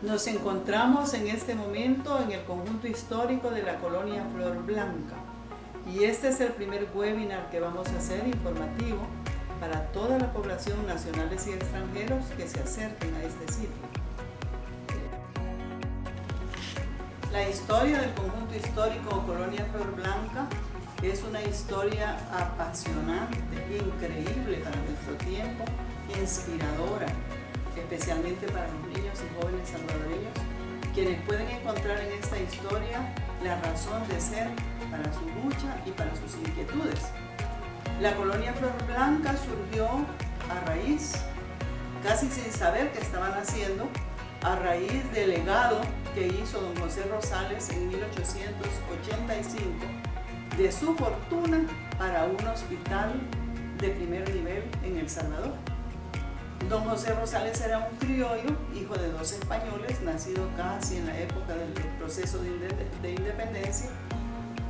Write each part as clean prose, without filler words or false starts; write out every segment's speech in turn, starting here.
Nos encontramos en este momento en el conjunto histórico de la colonia Flor Blanca y este es el primer webinar que vamos a hacer informativo para toda la población nacionales y extranjeros que se acerquen a este sitio. La historia del conjunto histórico Colonia Flor Blanca es una historia apasionante, increíble para nuestro tiempo, inspiradora, especialmente para los niños y jóvenes salvadoreños, quienes pueden encontrar en esta historia la razón de ser para su lucha y para sus inquietudes. La colonia Flor Blanca surgió a raíz, casi sin saber qué estaban haciendo, a raíz del legado que hizo don José Rosales en 1885 de su fortuna para un hospital de primer nivel en El Salvador. Don José Rosales era un criollo, hijo de dos españoles, nacido casi en la época del proceso de independencia,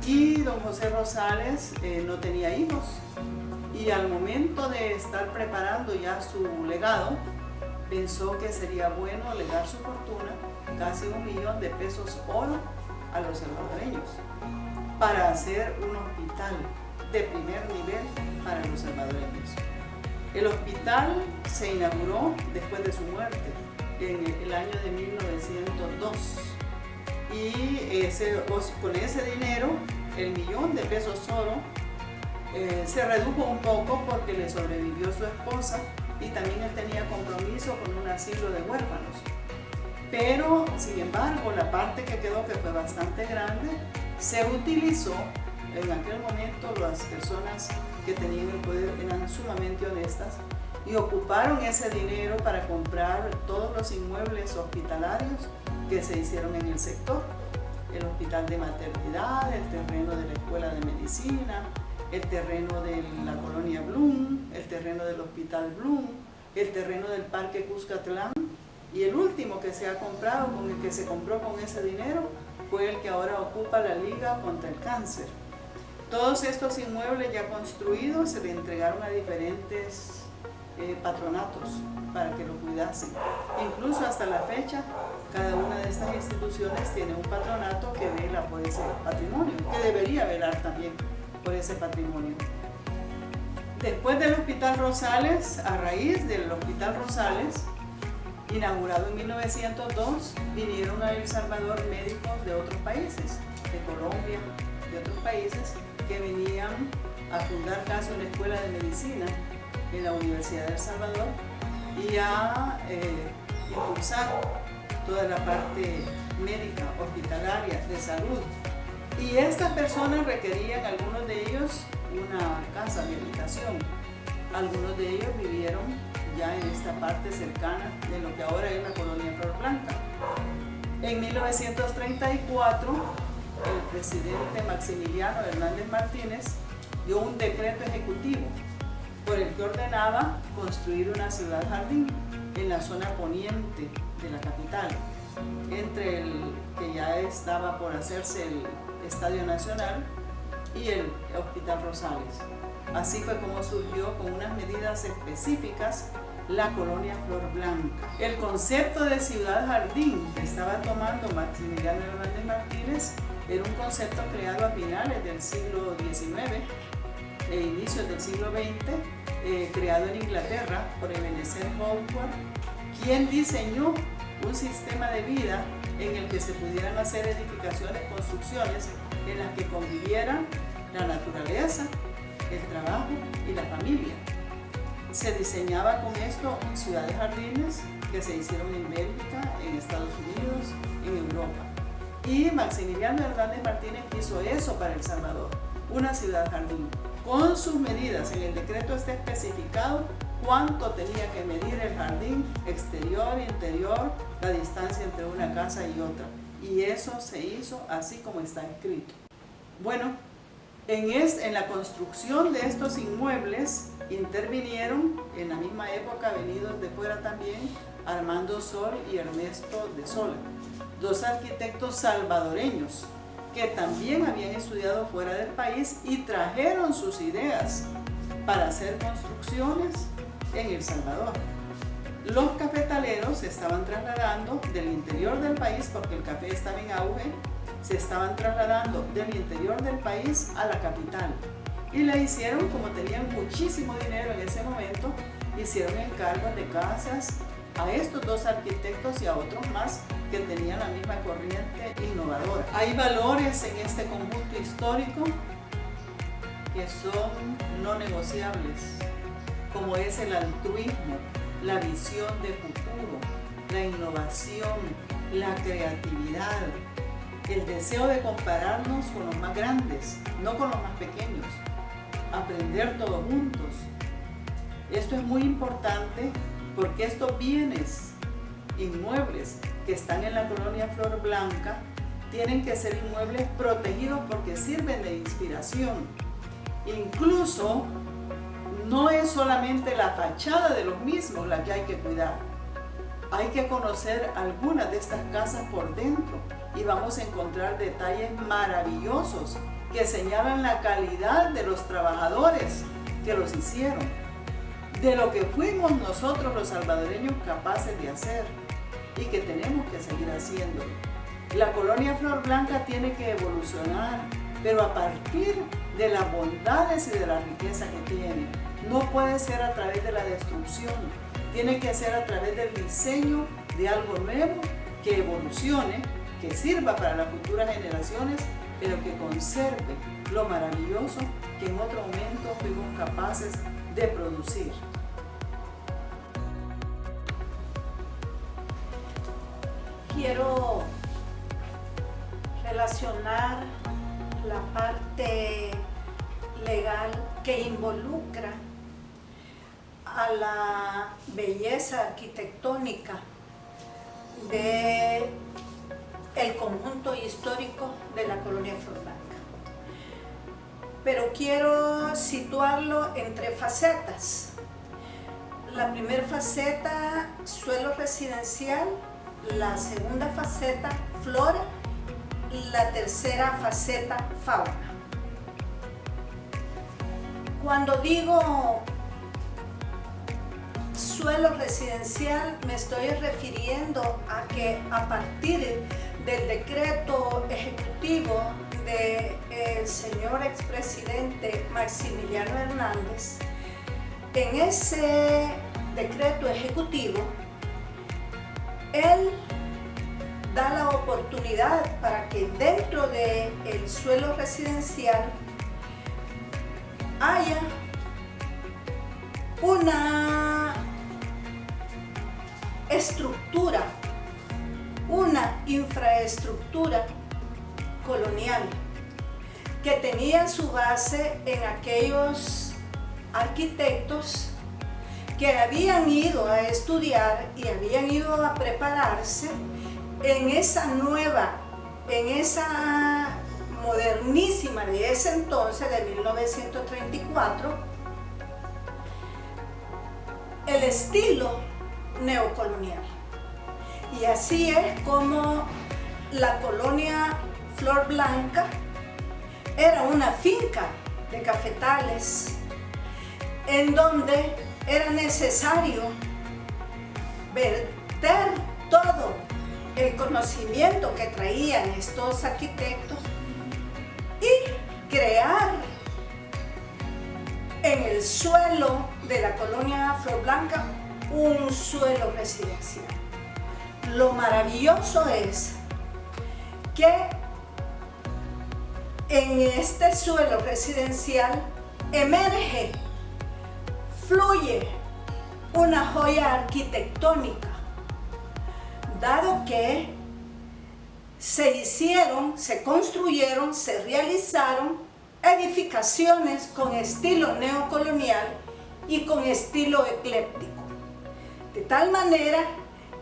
y don José Rosales no tenía hijos, y al momento de estar preparando ya su legado, pensó que sería bueno legar su fortuna, casi $1.000.000 de pesos oro, a los salvadoreños, para hacer un hospital de primer nivel para los salvadoreños. El hospital se inauguró después de su muerte, en el año de 1902. Y con ese dinero, el $1.000.000 de pesos oro, se redujo un poco porque le sobrevivió su esposa y también él tenía compromiso con un asilo de huérfanos. Pero, sin embargo, la parte que quedó, que fue bastante grande, se utilizó. En aquel momento las personas que tenían el poder eran sumamente honestas y ocuparon ese dinero para comprar todos los inmuebles hospitalarios que se hicieron en el sector. El hospital de maternidad, el terreno de la escuela de medicina, el terreno de la colonia Bloom, el terreno del hospital Bloom, el terreno del parque Cuscatlán y el último que se ha comprado, con el que se compró con ese dinero, fue el que ahora ocupa la Liga contra el Cáncer. Todos estos inmuebles ya construidos se le entregaron a diferentes patronatos para que lo cuidasen. Incluso hasta la fecha, cada una de estas instituciones tiene un patronato que vela por ese patrimonio, que debería velar también por ese patrimonio. Después del Hospital Rosales, a raíz del Hospital Rosales, inaugurado en 1902, vinieron a El Salvador médicos de otros países, de Colombia, de otros países, que venían a fundar casi una escuela de medicina en la Universidad de El Salvador y a impulsar toda la parte médica, hospitalaria, de salud. Y estas personas requerían, algunos de ellos, una casa de habitación. Algunos de ellos vivieron ya en esta parte cercana de lo que ahora es la colonia Flor Blanca. En 1934, el presidente Maximiliano Hernández Martínez dio un decreto ejecutivo por el que ordenaba construir una ciudad jardín en la zona poniente de la capital, entre el que ya estaba por hacerse el Estadio Nacional y el Hospital Rosales. Así fue como surgió, con unas medidas específicas, la colonia Flor Blanca. El concepto de ciudad jardín que estaba tomando Maximiliano Hernández Martínez era un concepto creado a finales del siglo XIX e inicios del siglo XX, creado en Inglaterra por Ebenezer Howard, quien diseñó un sistema de vida en el que se pudieran hacer edificaciones, construcciones en las que convivieran la naturaleza, el trabajo y la familia. Se diseñaba con esto ciudades jardines que se hicieron en Bélgica, en Estados Unidos, en Europa. Y Maximiliano Hernández Martínez hizo eso para El Salvador, una ciudad jardín. Con sus medidas, en el decreto está especificado cuánto tenía que medir el jardín, exterior, interior, la distancia entre una casa y otra. Y eso se hizo así como está escrito. Bueno, en la construcción de estos inmuebles intervinieron, en la misma época, venidos de fuera también, Armando Sol y Ernesto de Sola, dos arquitectos salvadoreños que también habían estudiado fuera del país y trajeron sus ideas para hacer construcciones en El Salvador. Los cafetaleros se estaban trasladando del interior del país, porque el café estaba en auge, se estaban trasladando del interior del país a la capital. Y le hicieron, como tenían muchísimo dinero en ese momento, hicieron encargos de casas a estos dos arquitectos y a otros más que tenían la misma corriente innovadora. Hay valores en este conjunto histórico que son no negociables, como es el altruismo, la visión de futuro, la innovación, la creatividad, el deseo de compararnos con los más grandes, no con los más pequeños, aprender todos juntos. Esto es muy importante porque estos bienes inmuebles que están en la colonia Flor Blanca tienen que ser inmuebles protegidos porque sirven de inspiración. Incluso no es solamente la fachada de los mismos la que hay que cuidar. Hay que conocer algunas de estas casas por dentro y vamos a encontrar detalles maravillosos que señalan la calidad de los trabajadores que los hicieron, de lo que fuimos nosotros los salvadoreños capaces de hacer y que tenemos que seguir haciendo. La colonia Flor Blanca tiene que evolucionar, pero a partir de las bondades y de la riqueza que tiene. No puede ser a través de la destrucción, tiene que ser a través del diseño de algo nuevo que evolucione, que sirva para las futuras generaciones, pero que conserve lo maravilloso que en otro momento fuimos capaces de producir. Quiero relacionar la parte legal que involucra a la belleza arquitectónica del conjunto histórico de la colonia Flor Blanca. Pero quiero situarlo en tres facetas. La primera faceta, suelo residencial; la segunda faceta, flora; y la tercera faceta, fauna. Cuando digo suelo residencial, me estoy refiriendo a que a partir del decreto ejecutivo del señor expresidente Maximiliano Hernández, en ese decreto ejecutivo, él da la oportunidad para que dentro del suelo residencial haya una estructura, una infraestructura colonial que tenía su base en aquellos arquitectos que habían ido a estudiar y habían ido a prepararse en esa modernísima de ese entonces, de 1934, el estilo neocolonial. Y así es como la colonia Flor Blanca era una finca de cafetales en donde era necesario verter todo el conocimiento que traían estos arquitectos y crear en el suelo de la colonia Flor Blanca un suelo residencial. Lo maravilloso es que en este suelo residencial emerge, fluye una joya arquitectónica, dado que se construyeron, se realizaron edificaciones con estilo neocolonial y con estilo ecléctico. De tal manera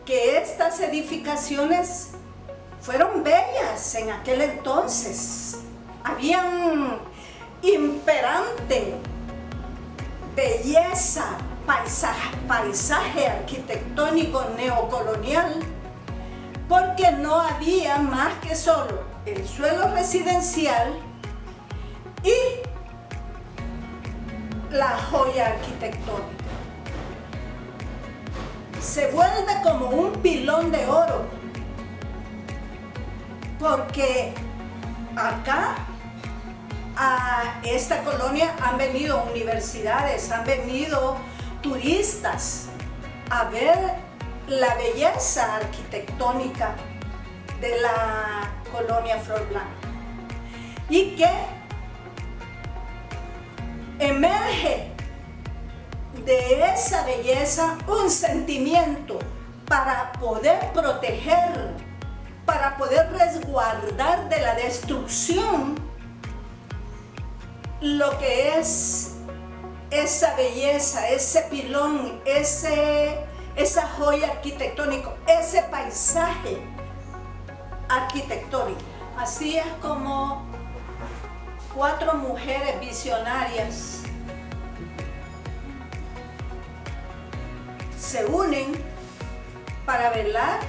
que estas edificaciones fueron bellas en aquel entonces. Habían imperante belleza, paisaje arquitectónico neocolonial, porque no había más que solo el suelo residencial y la joya arquitectónica. Se vuelve como un pilón de oro, porque acá a esta colonia han venido universidades, han venido turistas a ver la belleza arquitectónica de la colonia Flor Blanca, y que emerge de esa belleza un sentimiento para poder proteger, para poder resguardar de la destrucción lo que es esa belleza, ese pilón, esa joya arquitectónica, ese paisaje arquitectónico. Así es como 4 mujeres visionarias se unen para velar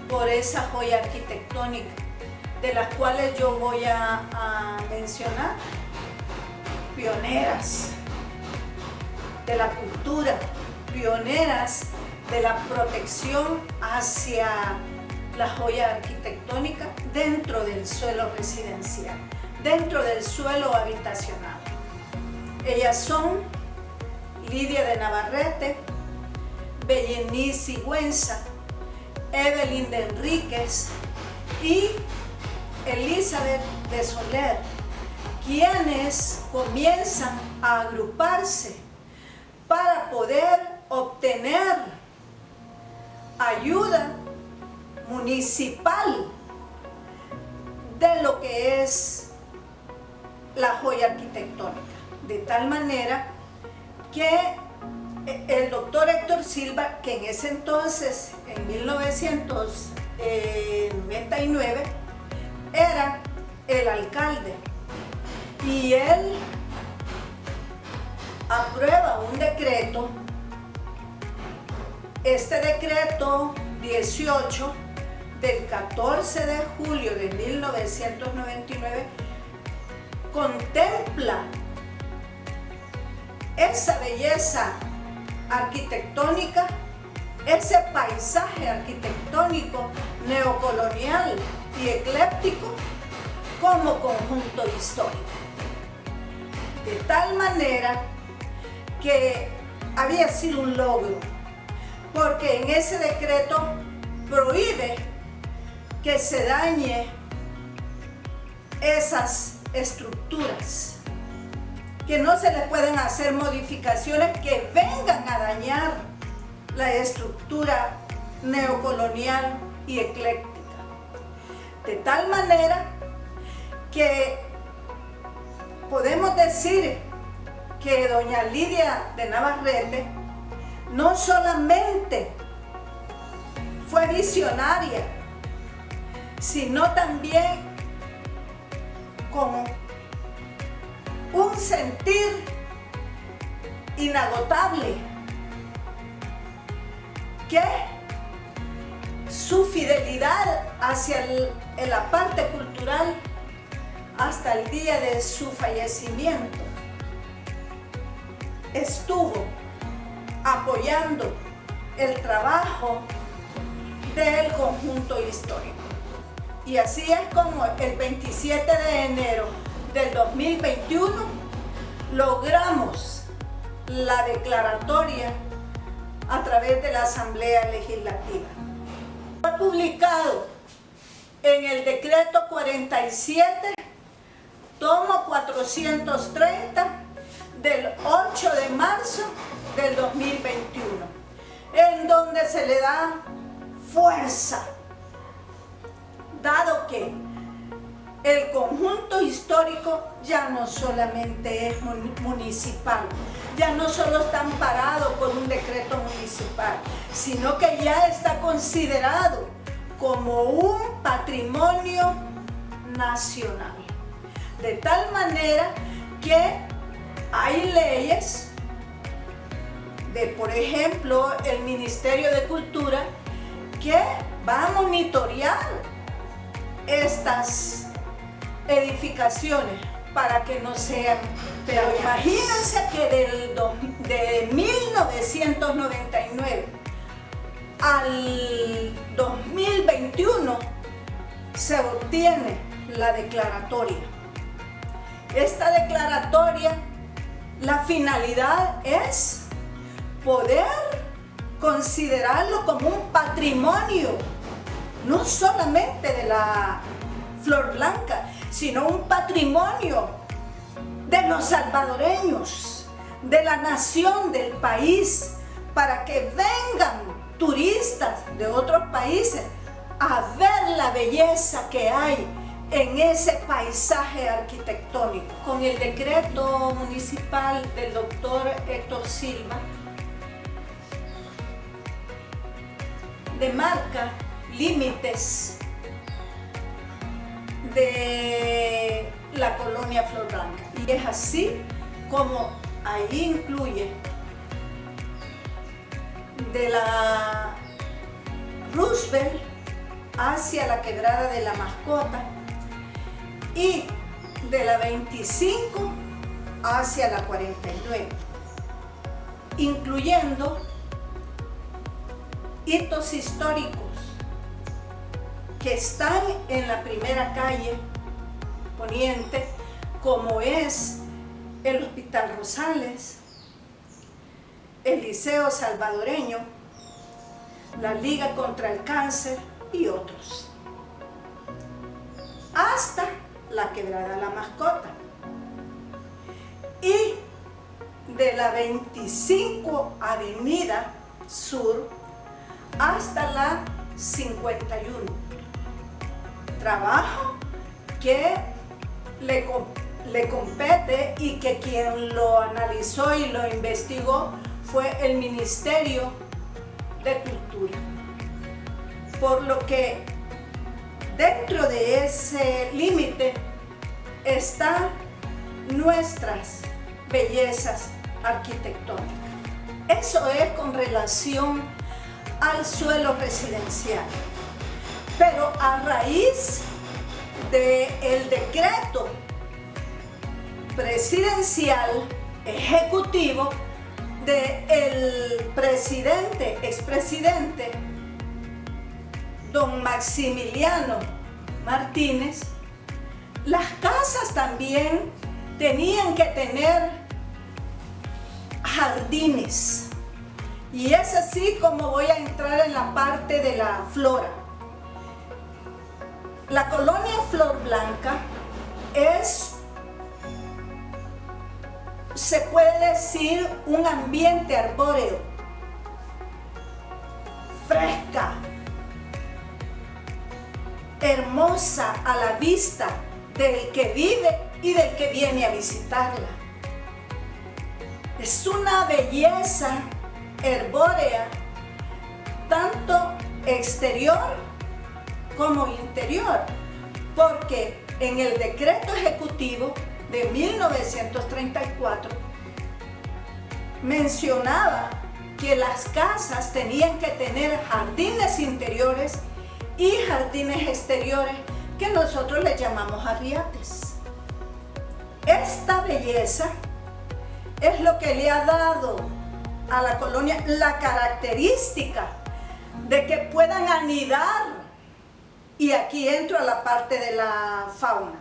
por esa joya arquitectónica, de las cuales yo voy a mencionar pioneras de la cultura, pioneras de la protección hacia la joya arquitectónica dentro del suelo residencial, dentro del suelo habitacional. Ellas son Lidia de Navarrete, Bellení Sigüenza, Evelyn de Enríquez y Elizabeth de Soler, quienes comienzan a agruparse para poder obtener ayuda municipal de lo que es la joya arquitectónica, de tal manera que el doctor Héctor Silva, que en ese entonces, en 1999, era el alcalde, y él aprueba un decreto, este decreto 18 del 14 de julio de 1999 contempla esa belleza arquitectónica, ese paisaje arquitectónico neocolonial y ecléptico como conjunto histórico. De tal manera que había sido un logro, porque en ese decreto prohíbe que se dañe esas estructuras, que no se le pueden hacer modificaciones que vengan a dañar la estructura neocolonial y ecléctica. De tal manera que podemos decir que doña Lidia de Navarrete no solamente fue visionaria, sino también con un sentir inagotable, que su fidelidad hacia la parte cultural hasta el día de su fallecimiento estuvo apoyando el trabajo del conjunto histórico. Y así es como el 27 de enero del 2021 logramos la declaratoria a través de la Asamblea Legislativa. Fue publicado en el decreto 47, tomo 430 del 8 de marzo del 2021, en donde se le da fuerza, dado que el conjunto histórico ya no solamente es municipal, ya no solo está amparado por un decreto municipal, sino que ya está considerado como un patrimonio nacional. De tal manera que hay leyes de, por ejemplo, el Ministerio de Cultura, que va a monitorear estas edificaciones para que no sean. Pero imagínense que de 1999 al 2021 se obtiene la declaratoria. Esta declaratoria, la finalidad es poder considerarlo como un patrimonio, no solamente de la Flor Blanca, sino un patrimonio de los salvadoreños, de la nación, del país, para que vengan turistas de otros países a ver la belleza que hay en ese paisaje arquitectónico. Con el decreto municipal del doctor Héctor Silva, demarca límites de la colonia Flor Blanca. Y es así como ahí incluye de la Roosevelt hacia la Quebrada de la Mascota y de la 25 hacia la 49, incluyendo hitos históricos que están en la primera calle poniente, como es el Hospital Rosales, el Liceo Salvadoreño, la Liga contra el Cáncer y otros, hasta la Quebrada de la Mascota. Y de la 25 Avenida Sur hasta la 51. Trabajo que le compete y que quien lo analizó y lo investigó fue el Ministerio de Cultura. Por lo que dentro de ese límite están nuestras bellezas arquitectónicas. Eso es con relación al suelo residencial. Pero a raíz del decreto presidencial ejecutivo del expresidente don Maximiliano Martínez, las casas también tenían que tener jardines. Y es así como voy a entrar en la parte de la flora. La colonia Flor Blanca es, se puede decir, un ambiente arbóreo, fresca, hermosa a la vista del que vive y del que viene a visitarla. Es una belleza herbórea, tanto exterior como interior, porque en el decreto ejecutivo de 1934 mencionaba que las casas tenían que tener jardines interiores y jardines exteriores, que nosotros les llamamos arriates. Esta belleza es lo que le ha dado a la colonia la característica de que puedan anidar, y aquí entro a la parte de la fauna,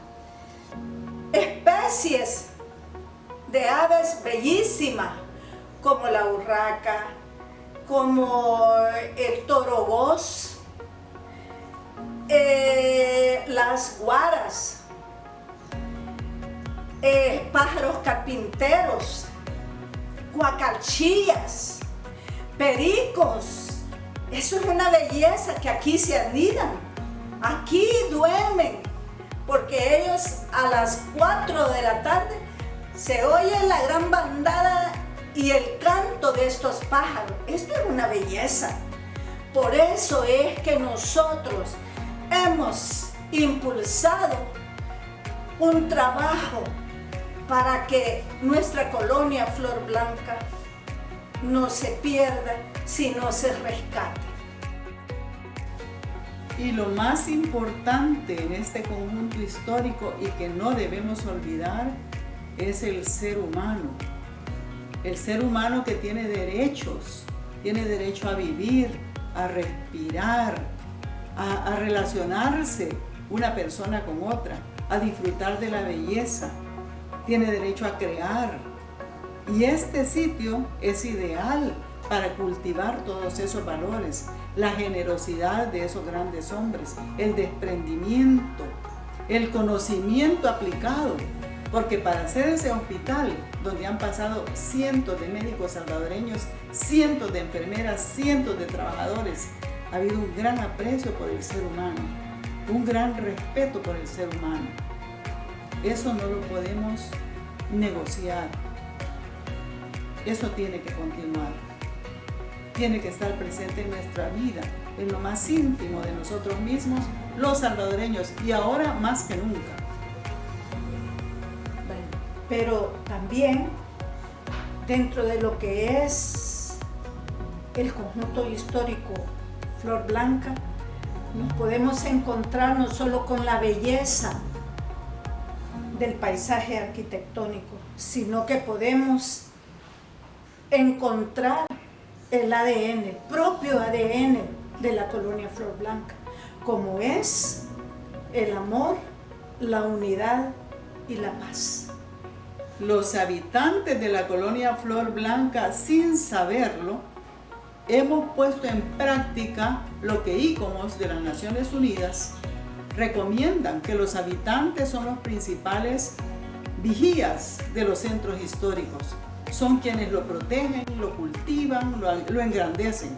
especies de aves bellísimas como la urraca, como el toroboz, las guaras, pájaros carpinteros, cuacarchillas, pericos. Eso es una belleza, que aquí se anidan, aquí duermen, porque ellos a las 4 de la tarde se oye la gran bandada y el canto de estos pájaros. Esto es una belleza. Por eso es que nosotros hemos impulsado un trabajo para que nuestra colonia Flor Blanca no se pierda, sino se rescate. Y lo más importante en este conjunto histórico y que no debemos olvidar es el ser humano. El ser humano que tiene derecho a vivir, a respirar, a relacionarse una persona con otra, a disfrutar de la belleza, tiene derecho a crear. Y este sitio es ideal para cultivar todos esos valores, la generosidad de esos grandes hombres, el desprendimiento, el conocimiento aplicado, porque para hacer ese hospital donde han pasado cientos de médicos salvadoreños, cientos de enfermeras, cientos de trabajadores, ha habido un gran aprecio por el ser humano, un gran respeto por el ser humano. Eso no lo podemos negociar. Eso tiene que continuar. Tiene que estar presente en nuestra vida, en lo más íntimo de nosotros mismos, los salvadoreños, y ahora más que nunca. Pero también dentro de lo que es el conjunto histórico Flor Blanca, nos podemos encontrar no solo con la belleza del paisaje arquitectónico, sino que podemos encontrar el ADN, el propio ADN de la colonia Flor Blanca, como es el amor, la unidad y la paz. Los habitantes de la colonia Flor Blanca, sin saberlo, hemos puesto en práctica lo que ICOMOS de las Naciones Unidas recomiendan, que los habitantes son los principales vigías de los centros históricos. Son quienes lo protegen, lo cultivan, lo engrandecen.